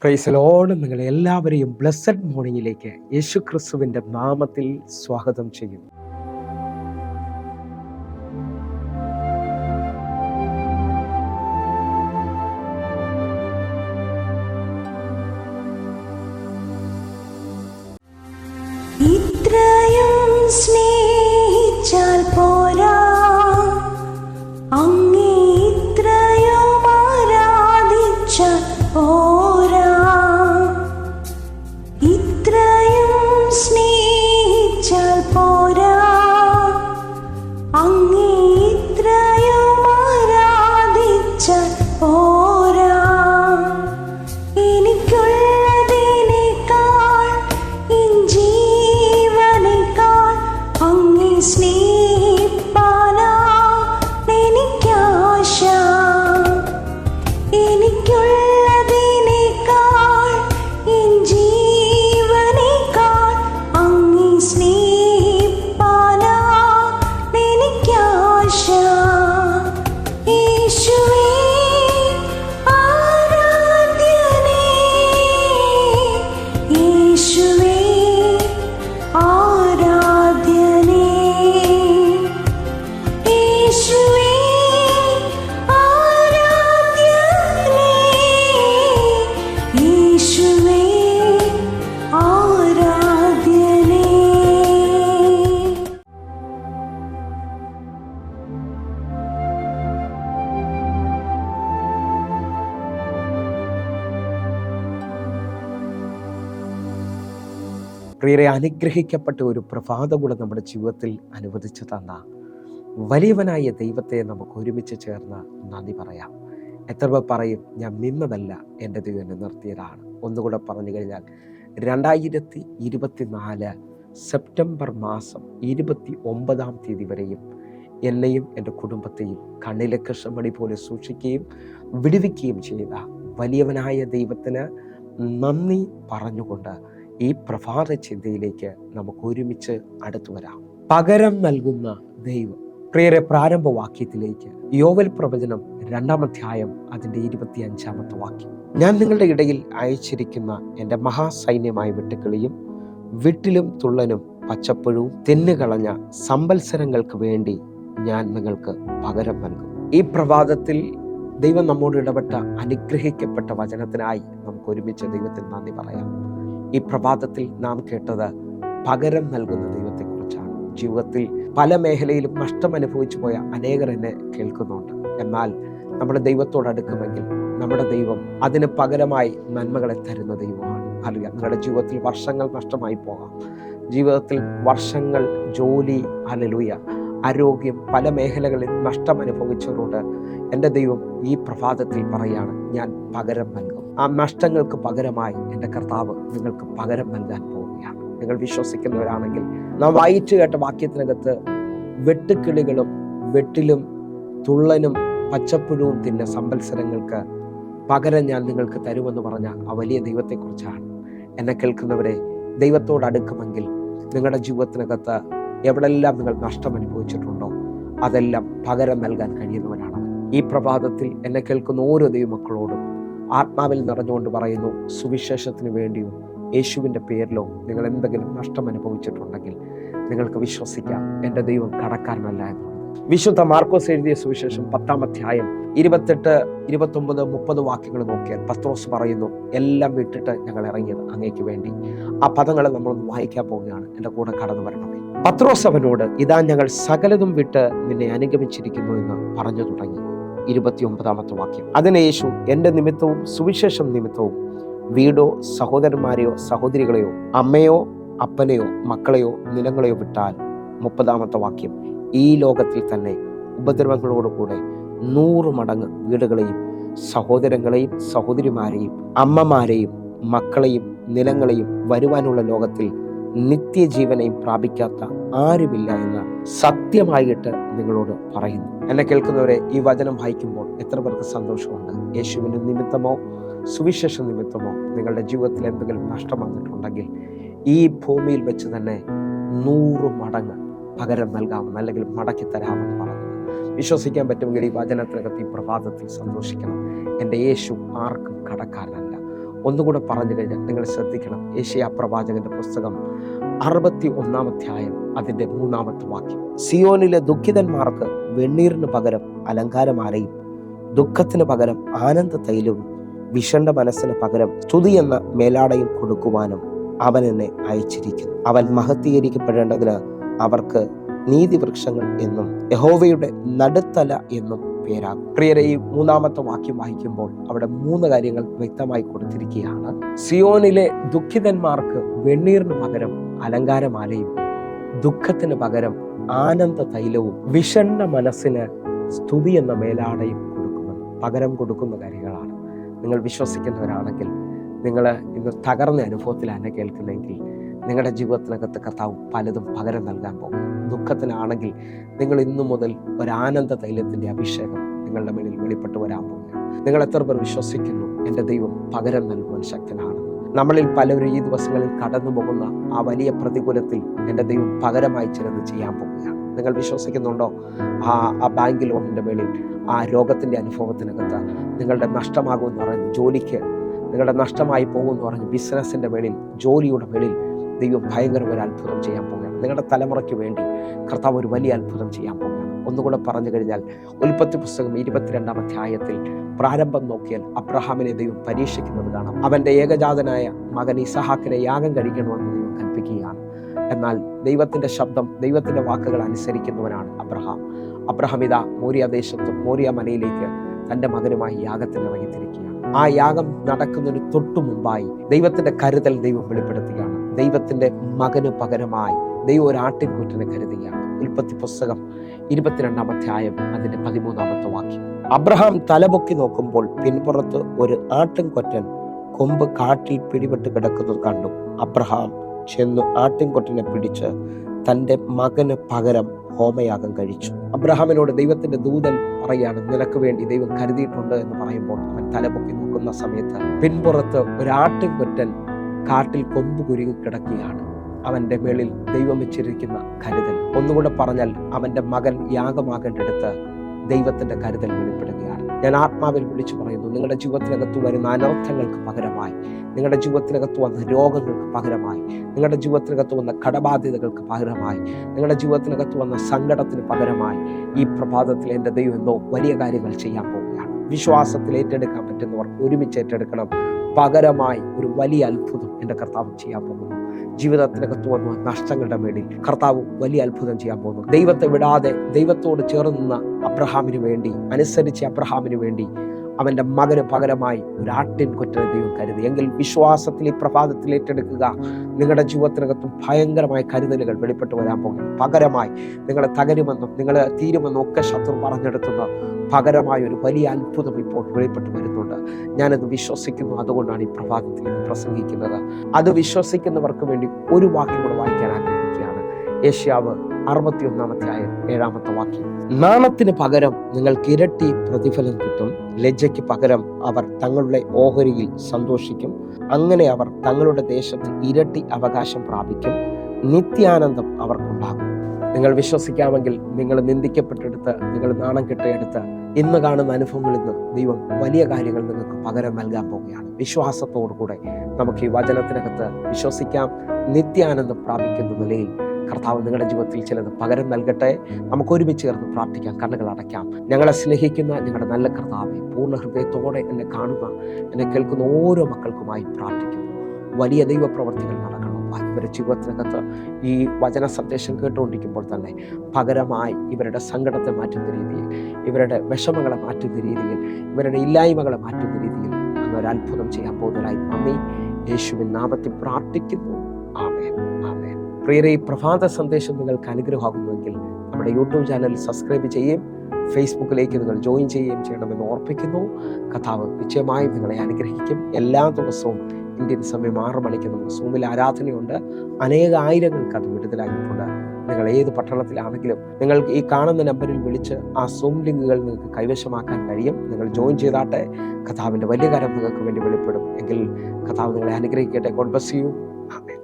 Praise the Lord. നിങ്ങളെ എല്ലാവരെയും blessed മോർണിംഗിലേക്ക് യേശു ക്രിസ്തുവിൻ്റെ നാമത്തിൽ സ്വാഗതം ചെയ്യുന്നു. ഇത്രയും സ്നേഹിച്ചാൽ പോരാ, അങ്ങേ ഇത്രയും ആരാധിച്ചാൽ പോരാ. ഇത്രയും സ്നേഹിച്ചാൽ പോരാ, അങ്ങേ ഇത്രയും ആരാധിച്ചാൽ പോരാ. എനിക്കുള്ളതിനേക്കാൾ എൻ ജീവനേക്കാൾ അങ്ങേ സ്നേഹിപ്പാനാ എനിക്കാശ. എനിക്കുള്ളതിനേക്കാൾ എൻ ജീവനേക്കാൾ അങ്ങേ സ്നേഹിപ്പാനാ എനിക്കാശ. യേശുവേ ആരാധ്യനേ, യേശുവേ ആരാധ്യനേ, യേശുവേ ആരാധ്യനേ, യേശുവേ ആരാധ്യനേ. പ്രിയരെ, അനുഗ്രഹിക്കപ്പെട്ട ഒരു പ്രഭാത കൂടെ നമ്മുടെ ജീവിതത്തിൽ അനുവദിച്ചു തന്ന വലിയവനായ ദൈവത്തെ നമുക്ക് ഒരുമിച്ച് ചേർന്ന് നന്ദി പറയാം. എത്ര പേർ പറയും, ഞാൻ നിന്നതല്ല എൻ്റെ ദൈവം എന്നെ നിർത്തിയതാണ്? ഒന്നുകൂടെ പറഞ്ഞു കഴിഞ്ഞാൽ 2024 സെപ്റ്റംബർ മാസം 29 തീയതി വരെയും എന്നെയും എൻ്റെ കുടുംബത്തെയും കണ്ണിലെ കൃഷ്ണമണി പോലെ സൂക്ഷിക്കുകയും വിടുവിക്കുകയും ചെയ്ത വലിയവനായ ദൈവത്തിന് നന്ദി പറഞ്ഞുകൊണ്ട് ഈ പ്രഭാത ചിന്തയിലേക്ക് നമുക്ക് ഒരുമിച്ച് അടുത്തു വരാം. പകരം നൽകുന്ന ദൈവം. പ്രിയരെ, പ്രാരംഭവാക്യത്തിലേക്ക് യോവൽ പ്രവചനം 2-ാം അധ്യായം അതിൻ്റെ 25-ാമത്തെ വാക്യം. ഞാൻ നിങ്ങളുടെ ഇടയിൽ അയച്ചിരിക്കുന്ന എൻ്റെ മഹാസൈന്യമായ വെട്ടുക്കിളിയും വിട്ടിലും തുള്ളനും പച്ചപ്പുഴവും തിന്നുകളഞ്ഞ സംവത്സരങ്ങൾക്ക് വേണ്ടി ഞാൻ നിങ്ങൾക്ക് പകരം നൽകും. ഈ പ്രഭാതത്തിൽ ദൈവം നമ്മോട് ഇടപെട്ട അനുഗ്രഹിക്കപ്പെട്ട വചനത്തിനായി നമുക്ക് ഒരുമിച്ച് ദൈവത്തിന് നന്ദി പറയാം. ഈ പ്രഭാതത്തിൽ നാം കേട്ടത് പകരം നൽകുന്ന ദൈവത്തെക്കുറിച്ചാണ്. ജീവിതത്തിൽ പല മേഖലയിലും നഷ്ടം അനുഭവിച്ചു പോയ അനേകർ എന്നെ കേൾക്കുന്നുണ്ട്. എന്നാൽ നമ്മുടെ ദൈവത്തോട് അടുക്കുമെങ്കിൽ നമ്മുടെ ദൈവം അതിന് പകരമായി നന്മകളെ തരുന്ന ദൈവമാണ്. അല്ലെങ്കിൽ നിങ്ങളുടെ ജീവിതത്തിൽ വർഷങ്ങൾ നഷ്ടമായി പോകാം. ജീവിതത്തിൽ വർഷങ്ങൾ, ജോലി, ഹല്ലേലൂയ, ആരോഗ്യം, പല മേഖലകളിൽ നഷ്ടം അനുഭവിച്ചവരോട് എൻ്റെ ദൈവം ഈ പ്രഭാതത്തിൽ പറയാണ്, ഞാൻ പകരം നൽകും. ആ നഷ്ടങ്ങൾക്ക് പകരമായി എൻ്റെ കർത്താവ് നിങ്ങൾക്ക് പകരം നൽകാൻ പോവുകയാണ്. നിങ്ങൾ വിശ്വസിക്കുന്നവരാണെങ്കിൽ നാം വായിച്ചു കേട്ട വാക്യത്തിനകത്ത് വെട്ടുക്കിളികളും വെട്ടിലും തുള്ളനും പച്ചപ്പുഴവും തിന്ന സംവത്സരങ്ങൾക്ക് പകരം ഞാൻ നിങ്ങൾക്ക് തരുമെന്ന് പറഞ്ഞ ആ വലിയ ദൈവത്തെക്കുറിച്ചാണ്. എന്നെ കേൾക്കുന്നവരെ, ദൈവത്തോട് അടുക്കുമെങ്കിൽ നിങ്ങളുടെ ജീവിതത്തിനകത്ത് എവിടെല്ലാം നിങ്ങൾ നഷ്ടം അനുഭവിച്ചിട്ടുണ്ടോ അതെല്ലാം പകരം നൽകാൻ കഴിയുന്നവരാണ്. ഈ പ്രഭാതത്തിൽ എന്നെ കേൾക്കുന്ന ഓരോ ദൈവമക്കളോടും ആത്മാവിൽ നിറഞ്ഞുകൊണ്ട് പറയുന്നു, സുവിശേഷത്തിന് വേണ്ടിയോ യേശുവിൻ്റെ പേരിലോ നിങ്ങൾ എന്തെങ്കിലും നഷ്ടം അനുഭവിച്ചിട്ടുണ്ടെങ്കിൽ നിങ്ങൾക്ക് വിശ്വസിക്കാം, എൻ്റെ ദൈവം കടക്കാരനല്ല എന്നുള്ളത്. വിശുദ്ധ മാർക്കോസ് എഴുതിയ സുവിശേഷം 10-ാം അധ്യായം 28, 29, 30 വാക്യങ്ങൾ നോക്കിയാൽ പത്രോസ് പറയുന്നു, എല്ലാം വിട്ടിട്ട് ഞങ്ങൾ ഇറങ്ങിയത് അങ്ങേക്ക് വേണ്ടി. ആ പദങ്ങളെ നമ്മളൊന്ന് വായിക്കാൻ പോവുകയാണ്. എൻ്റെ കൂടെ കടന്നു വരണമേ. പത്രോസ് അവനോട്, ഇതാ ഞങ്ങൾ സകലതും വിട്ട് നിന്നെ അനുഗമിച്ചിരിക്കുന്നു എന്ന് പറഞ്ഞു തുടങ്ങി. 29-ാമത്തെ വാക്യം. അതിന് യേശു, എൻ്റെ നിമിത്തവും സുവിശേഷം നിമിത്തവും വീടോ സഹോദരന്മാരെയോ സഹോദരികളെയോ അമ്മയോ അപ്പനെയോ മക്കളെയോ നിലങ്ങളെയോ വിട്ടാൽ, 30-ാമത്തെ വാക്യം, ഈ ലോകത്തിൽ തന്നെ ഉപദ്രവങ്ങളോടുകൂടെ 100 മടങ്ങ് വീടുകളെയും സഹോദരങ്ങളെയും സഹോദരിമാരെയും അമ്മമാരെയും മക്കളെയും നിലങ്ങളെയും വരുവാനുള്ള ലോകത്തിൽ നിത്യജീവനെയും പ്രാപിക്കാത്ത ആരുമില്ല എന്ന് സത്യമായിട്ട് നിങ്ങളോട് പറയുന്നു. എന്നെ കേൾക്കുന്നവരെ, ഈ വചനം വായിക്കുമ്പോൾ എത്ര പേർക്ക് സന്തോഷമുണ്ട്? യേശുവിൻ്റെ നിമിത്തമോ സുവിശേഷ നിമിത്തമോ നിങ്ങളുടെ ജീവിതത്തിൽ എന്തെങ്കിലും നഷ്ടം വന്നിട്ടുണ്ടെങ്കിൽ ഈ ഭൂമിയിൽ വെച്ച് തന്നെ 100 മടങ്ങ് പകരം നൽകാമെന്ന്, അല്ലെങ്കിൽ മടക്കി തരാമെന്ന് പറഞ്ഞു. വിശ്വസിക്കാൻ പറ്റുമെങ്കിൽ ഈ വചനത്തിനകത്ത് ഈ പ്രഭാതത്തിൽ സന്തോഷിക്കണം. എൻ്റെ യേശു ആർക്കും കടക്കാരനല്ല. ഒന്നുകൂടെ പറഞ്ഞു കഴിഞ്ഞാൽ നിങ്ങൾ ശ്രദ്ധിക്കണം. യെശയ്യാ പ്രവാചകന്റെ പുസ്തകം 61 അധ്യായം അതിൻ്റെ 3 വാക്യം. സിയോനിലെ ദുഃഖിതന്മാർക്ക് വെണ്ണീറിന് പകരം അലങ്കാരമാലയും ദുഃഖത്തിന് പകരം ആനന്ദ തൈലവും വിഷണ്ട മനസ്സിന് പകരം സ്തുതി എന്ന മേലാടയും കൊടുക്കുവാനും അവൻ എന്നെ അയച്ചിരിക്കുന്നു. അവൻ മഹത്വീകരിക്കപ്പെടേണ്ടതിന് അവർക്ക് നീതിവൃക്ഷങ്ങൾ എന്നും യഹോവയുടെ നടുത്തല എന്നും പേരാകും. പ്രിയരെ, ഈ 3 വാക്യം വായിക്കുമ്പോൾ അവിടെ 3 കാര്യങ്ങൾ വ്യക്തമായി കൊടുത്തിരിക്കുകയാണ്. സിയോനിലെ ദുഃഖിതന്മാർക്ക് വെണ്ണീറിന് പകരം അലങ്കാരമാലയും ദുഃഖത്തിന് പകരം ആനന്ദ തൈലവും വിഷണ്ണ മനസ്സിന് സ്തുതി എന്ന മേലാടയും കൊടുക്കുമെന്ന് പകരം കൊടുക്കുന്ന കാര്യങ്ങളാണ്. നിങ്ങൾ വിശ്വസിക്കുന്നവരാണെങ്കിൽ, നിങ്ങൾ ഇന്ന് തകർന്ന അനുഭവത്തിലാണ് കേൾക്കുന്നതെങ്കിൽ, നിങ്ങളുടെ ജീവിതത്തിനകത്ത് കർത്താവ് പലതും പകരം നൽകാൻ പോകും. ദുഃഖത്തിലാണെങ്കിൽ നിങ്ങൾ ഇന്നു മുതൽ ഒരാനന്ദ തൈലത്തിൻ്റെ അഭിഷേകം നിങ്ങളുടെ മേലിൽ വെളിപ്പെട്ട് വരാൻ പോവുകയാണ്. നിങ്ങൾ എത്ര പേർ വിശ്വസിക്കുന്നു എൻ്റെ ദൈവം പകരം നൽകുവാൻ ശക്തനാണ്? നമ്മളിൽ പലരും ഈ ദിവസങ്ങളിൽ കടന്നു പോകുന്ന ആ വലിയ പ്രതികൂലത്തിൽ എൻ്റെ ദൈവം പകരമായി ചിലത് ചെയ്യാൻ പോവുകയാണ്. നിങ്ങൾ വിശ്വസിക്കുന്നുണ്ടോ? ആ ബാങ്ക് ലോണിൻ്റെ മേളിൽ, ആ രോഗത്തിൻ്റെ അനുഭവത്തിനകത്ത്, നിങ്ങളുടെ നഷ്ടമാകുമെന്ന് പറഞ്ഞ് ജോലിക്ക് നിങ്ങളുടെ നഷ്ടമായി പോകുമെന്ന് പറഞ്ഞ് ബിസിനസ്സിൻ്റെ മേളിൽ, ജോലിയുടെ മേളിൽ ദൈവം ഭയങ്കര ഒരു അത്ഭുതം ചെയ്യാൻ പോവുകയാണ്. നിങ്ങളുടെ തലമുറയ്ക്ക് വേണ്ടി കർത്താവ് ഒരു വലിയ അത്ഭുതം ചെയ്യാൻ പോവുകയാണ്. ഒന്നുകൂടെ പറഞ്ഞു കഴിഞ്ഞാൽ, ഉൽപ്പത്തി പുസ്തകം 22 അധ്യായത്തിൽ പ്രാരംഭം നോക്കിയാൽ അബ്രഹാമിനെ ദൈവം പരീക്ഷിക്കുന്നത് കാണാം. അവൻ്റെ ഏകജാതനായ മകൻ ഇസഹാക്കിനെ യാഗം കഴിക്കണമെന്ന് ദൈവം കൽപ്പിക്കുകയാണ്. എന്നാൽ ദൈവത്തിൻ്റെ ശബ്ദം, ദൈവത്തിൻ്റെ വാക്കുകൾ അനുസരിക്കുന്നവനാണ് അബ്രഹാം. അബ്രഹാം ഇതാ മോരിയ ദേശത്തും മോരിയ മലയിലേക്ക് തൻ്റെ മകനുമായി യാഗത്തിന് ഇറങ്ങിത്തിരിക്കുകയാണ്. ആ യാഗം നടക്കുന്നതിന് തൊട്ടു മുമ്പായി ദൈവത്തിൻ്റെ കരുതൽ ദൈവം വെളിപ്പെടുത്തുകയാണ്. ദൈവത്തിൻ്റെ മകന് പകരമായി ദൈവം ഒരു ആട്ടിൻകുറ്റനെ കരുതുകയാണ്. ഉൽപ്പത്തി പുസ്തകം 22 അധ്യായം അതിൻ്റെ 13 വാക്യം. അബ്രഹാം തലപൊക്കി നോക്കുമ്പോൾ പിൻപുറത്ത് ഒരു ആട്ടിൻകൊറ്റൻ കൊമ്പ് കാട്ടിൽ പിടിപെട്ട് കിടക്കുന്നത് കണ്ടു. അബ്രഹാം ചെന്ന് ആട്ടിൻകൊറ്റനെ പിടിച്ച് തൻ്റെ മകന് പകരം ഹോമയാഗം കഴിച്ചു. അബ്രഹാമിനോട് ദൈവത്തിന്റെ ദൂതൻ പറയാണ്, നിനക്ക് വേണ്ടി ദൈവം കരുതിയിട്ടുണ്ട് എന്ന് പറയുമ്പോൾ അവൻ തലപൊക്കി നോക്കുന്ന സമയത്ത് പിൻപുറത്ത് ഒരു ആട്ടിൻകൊറ്റൻ കാട്ടിൽ കൊമ്പ് കുരുങ്ങി കിടക്കുകയാണ്. അവന്റെ മേളിൽ ദൈവം വെച്ചിരിക്കുന്ന കരുതൽ, ഒന്നുകൂടെ പറഞ്ഞാൽ അവന്റെ മകൻ യാഗമാകേണ്ടടുത്ത് ദൈവത്തിന്റെ കരുതൽ വെളിപ്പെടുകയാണ്. ഞാൻ ആത്മാവിൽ വിളിച്ചു പറയുന്നു, നിങ്ങളുടെ ജീവിതത്തിനകത്ത് വരുന്ന അനർത്ഥങ്ങൾക്ക് പകരമായി, നിങ്ങളുടെ ജീവിതത്തിനകത്ത് വന്ന രോഗങ്ങൾക്ക് പകരമായി, നിങ്ങളുടെ ജീവിതത്തിനകത്ത് വന്ന കടബാധ്യതകൾക്ക് പകരമായി, നിങ്ങളുടെ ജീവിതത്തിനകത്ത് വന്ന സങ്കടത്തിന് പകരമായി ഈ പ്രഭാതത്തിൽ എൻ്റെ ദൈവം എന്തോ വലിയ കാര്യങ്ങൾ ചെയ്യാൻ പോവുകയാണ്. വിശ്വാസത്തിൽ ഏറ്റെടുക്കാൻ പറ്റുന്നവർ ഒരുമിച്ച് ഏറ്റെടുക്കണം. പകരമായി ഒരു വലിയ അത്ഭുതം എൻ്റെ കർത്താവ് ചെയ്യാൻ പോകുന്നു. ജീവിതത്തിനകത്ത് വന്ന നഷ്ടങ്ങളുടെ മേളിൽ കർത്താവ് വലിയ അത്ഭുതം ചെയ്യാൻ പോകുന്നു. ദൈവത്തെ വിടാതെ ദൈവത്തോട് ചേർന്ന് നിന്ന അബ്രഹാമിന് വേണ്ടി, അനുസരിച്ച് അബ്രഹാമിന് വേണ്ടി അവൻ്റെ മകന് പകരമായി ഒരു ആട്ടിൻകൊറ്റനെ ദൈവം കരുതി. എങ്കിൽ വിശ്വാസത്തിൽ ഈ പ്രഭാതത്തിൽ ഏറ്റെടുക്കുക. നിങ്ങളുടെ ജീവിതത്തിനകത്തും ഭയങ്കരമായ കരുതലുകൾ വെളിപ്പെട്ട് വരാൻ പോകുന്നു. പകരമായി നിങ്ങളെ തകരുമെന്നും നിങ്ങൾ തീരുമെന്നും ഒക്കെ ശത്രു പറഞ്ഞെടുത്തുന്ന പകരമായ ഒരു വലിയ അത്ഭുതം ഇപ്പോൾ വെളിപ്പെട്ട് വരുന്നുണ്ട്. ഞാനത് വിശ്വസിക്കുന്നു. അതുകൊണ്ടാണ് ഈ പ്രഭാതത്തിൽ പ്രസംഗിക്കുന്നത്. അത് വിശ്വസിക്കുന്നവർക്ക് വേണ്ടി ഒരു വാക്യം കൂടെ വായിക്കാൻ ആഗ്രഹിക്കുകയാണ്. യെശയ്യാവ് 61 അധ്യായം 7 വാക്യം. നാണത്തിന് പകരം നിങ്ങൾക്ക് ഇരട്ടി പ്രതിഫലം കിട്ടും, ലജ്ജയ്ക്ക് പകരം അവർ തങ്ങളുടെ ഓഹരിയിൽ സന്തോഷിക്കും. അങ്ങനെ അവർ തങ്ങളുടെ ദേശത്ത് ഇരട്ടി അവകാശം പ്രാപിക്കും, നിത്യാനന്ദം അവർക്കുണ്ടാകും. നിങ്ങൾ വിശ്വസിക്കാമെങ്കിൽ, നിങ്ങൾ നിന്ദിക്കപ്പെട്ടെടുത്ത്, നിങ്ങൾ നാണം കെട്ടയെടുത്ത് ഇന്ന് കാണുന്ന അനുഭവങ്ങളിൽ നിന്ന് ദൈവം വലിയ കാര്യങ്ങൾ നിങ്ങൾക്ക് പകരം നൽകാൻ പോവുകയാണ്. വിശ്വാസത്തോടു കൂടെ നമുക്ക് ഈ വചനത്തിനകത്ത് വിശ്വസിക്കാം. നിത്യാനന്ദം പ്രാപിക്കുന്ന നിലയിൽ കർത്താവ് നിങ്ങളുടെ ജീവിതത്തിൽ ചിലത് പകരം നൽകട്ടെ. നമുക്ക് ഒരുമിച്ച് ചേർന്ന് പ്രാർത്ഥിക്കാം. കണ്ണുകൾ അടയ്ക്കാം. ഞങ്ങളെ സ്നേഹിക്കുന്ന ഞങ്ങളുടെ നല്ല കർത്താവെ, പൂർണ്ണ ഹൃദയത്തോടെ എന്നെ കാണുന്ന, എന്നെ കേൾക്കുന്ന ഓരോ മക്കൾക്കുമായി പ്രാർത്ഥിക്കുന്നു. വലിയ ദൈവപ്രവർത്തികൾ നടക്കണം. ഇവരുടെ ജീവിതത്തിനകത്ത് ഈ വചന സന്ദേശം കേട്ടുകൊണ്ടിരിക്കുമ്പോൾ തന്നെ പകരമായി ഇവരുടെ സങ്കടത്തെ മാറ്റുന്ന രീതിയിൽ, ഇവരുടെ വിഷമങ്ങളെ മാറ്റുന്ന രീതിയിൽ, ഇവരുടെ ഇല്ലായ്മകളെ മാറ്റുന്ന രീതിയിൽ അങ്ങൊരു അത്ഭുതം ചെയ്യാൻ പോകുന്നതായി നന്ദി. യേശുവിൻ നാമത്തിൽ പ്രാർത്ഥിക്കുന്നു. ആമേൻ, ആമേൻ. പ്രിയരെ, ഈ പ്രഭാത സന്ദേശം നിങ്ങൾക്ക് അനുഗ്രഹമാകുന്നുവെങ്കിൽ നമ്മുടെ യൂട്യൂബ് ചാനൽ സബ്സ്ക്രൈബ് ചെയ്യുകയും ഫേസ്ബുക്കിലേക്ക് നിങ്ങൾ ജോയിൻ ചെയ്യുകയും ചെയ്യണമെന്ന് ഓർപ്പിക്കുന്നു. കർത്താവ് നിശ്ചയമായും നിങ്ങളെ അനുഗ്രഹിക്കും. എല്ലാ ദിവസവും ഇന്ത്യൻ സമയം 6 മണിക്ക് നമുക്ക് സൂമിൽ ആരാധനയുണ്ട്. അനേകായിരങ്ങൾക്ക് അത് വിടുതലായിട്ടുണ്ട്. നിങ്ങൾ ഏത് പട്ടണത്തിലാണെങ്കിലും നിങ്ങൾക്ക് ഈ കാണുന്ന നമ്പറിൽ വിളിച്ച് ആ സൂം ലിങ്കുകൾ നിങ്ങൾക്ക് കൈവശമാക്കാൻ കഴിയും. നിങ്ങൾ ജോയിൻ ചെയ്താട്ടെ. കർത്താവിൻ്റെ വലിയ കാര്യം നിങ്ങൾക്ക് വേണ്ടി വെളിപ്പെടും. എങ്കിൽ കർത്താവ് നിങ്ങളെ അനുഗ്രഹിക്കട്ടെ. God bless you. ആമേൻ.